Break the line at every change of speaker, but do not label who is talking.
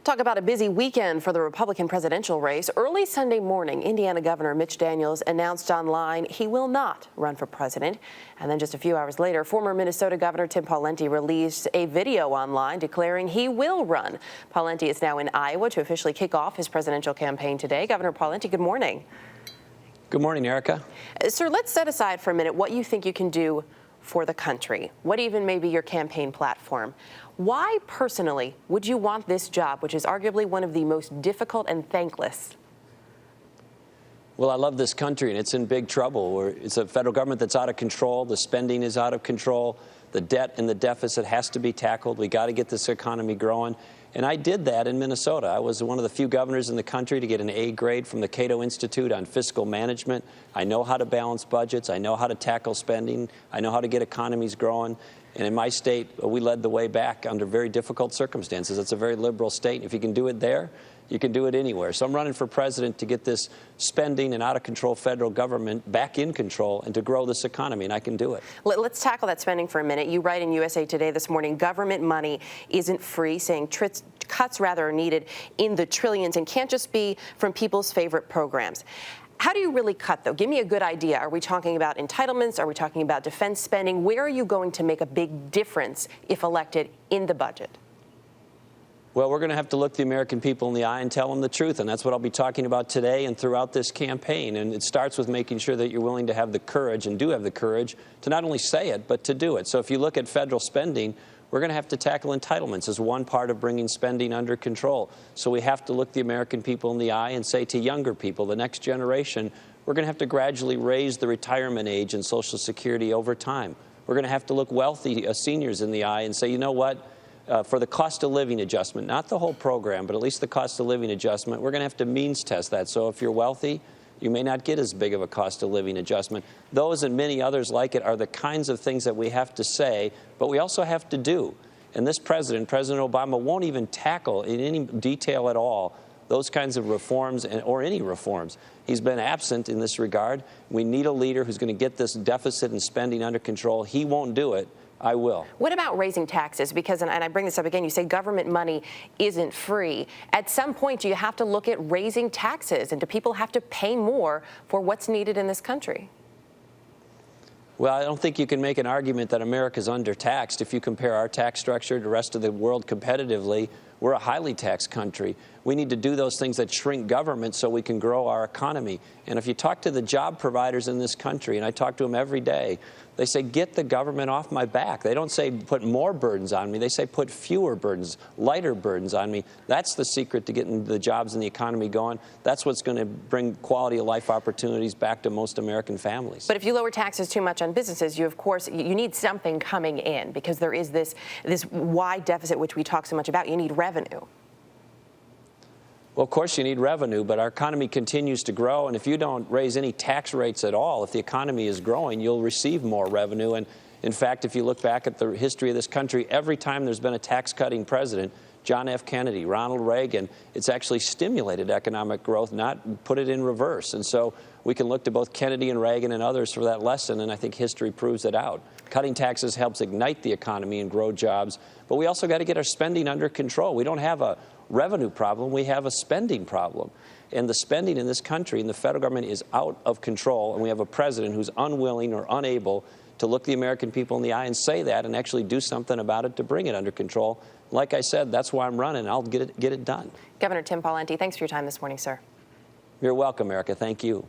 Talk about a busy weekend for the Republican presidential race. Early Sunday morning, Indiana Governor Mitch Daniels announced online he will not run for president. And then just a few hours later, former Minnesota Governor Tim Pawlenty released a video online declaring he will run. Pawlenty is now in Iowa to officially kick off his presidential campaign today. Governor Pawlenty, good morning.
Good morning, Erica.
Sir, let's set aside for a minute what you think you can do for the country. What even may be your campaign platform? Why personally would you want this job, which is arguably one of the most difficult and thankless?
Well, I love this country, and it's in big trouble. It's a federal government that's out of control. The spending is out of control. The debt and the deficit has to be tackled. We got to get this economy growing. And I did that in Minnesota. I was one of the few governors in the country to get an A grade from the Cato Institute on fiscal management. I know how to balance budgets. I know how to tackle spending. I know how to get economies growing. And in my state, we led the way back under very difficult circumstances. It's a very liberal state. If you can do it there, you can do it anywhere. So I'm running for president to get this spending and out-of-control federal government back in control and to grow this economy, and I can do it.
Let's tackle that spending for a minute. You write in USA Today this morning, government money isn't free, saying cuts rather are needed in the trillions and can't just be from people's favorite programs. How do you really cut, though? Give me a good idea. Are we talking about entitlements? Are we talking about defense spending? Where are you going to make a big difference, if elected, in the budget?
Well, we're going to have to look the American people in the eye and tell them the truth, and that's what I'll be talking about today and throughout this campaign. And it starts with making sure that you're willing to have the courage, and do have the courage, to not only say it, but to do it. So if you look at federal spending, we're going to have to tackle entitlements as one part of bringing spending under control. So we have to look the American people in the eye and say to younger people, the next generation, we're going to have to gradually raise the retirement age and Social Security over time. We're going to have to look wealthy seniors in the eye and say, you know what? For the cost of living adjustment, not the whole program, but at least the cost of living adjustment, we're going to have to means test that. So if you're wealthy, you may not get as big of a cost of living adjustment. Those and many others like it are the kinds of things that we have to say, but we also have to do. And this president, President Obama, won't even tackle in any detail at all those kinds of reforms or any reforms. He's been absent in this regard. We need a leader who's going to get this deficit and spending under control. He won't do it. I will.
What about raising taxes? Because, and I bring this up again, you say government money isn't free. At some point, do you have to look at raising taxes? And do people have to pay more for what's needed in this country?
Well, I don't think you can make an argument that America's undertaxed. If you compare our tax structure to the rest of the world competitively, we're a highly taxed country. We need to do those things that shrink government so we can grow our economy. And if you talk to the job providers in this country, and I talk to them every day, they say, get the government off my back. They don't say put more burdens on me. They say put fewer burdens, lighter burdens on me. That's the secret to getting the jobs and the economy going. That's what's going to bring quality of life opportunities back to most American families.
But if you lower taxes too much on businesses, you, of course, you need something coming in, because there is this wide deficit, which we talk so much about. You need revenue.
Well, of course you need revenue, but our economy continues to grow, and if you don't raise any tax rates at all, if the economy is growing, you'll receive more revenue. And in fact, if you look back at the history of this country, every time there's been a tax-cutting president, John F. Kennedy, Ronald Reagan, it's actually stimulated economic growth, not put it in reverse. And so we can look to both Kennedy and Reagan and others for that lesson, and I think history proves it out. Cutting taxes helps ignite the economy and grow jobs, but we also got to get our spending under control. We don't have a revenue problem, we have a spending problem. And the spending in this country and the federal government is out of control, and we have a president who's unwilling or unable to look the American people in the eye and say that and actually do something about it to bring it under control. Like I said, that's why I'm running. I'll get it done.
Governor Tim Pawlenty, thanks for your time this morning, sir.
You're welcome, Erica. Thank you.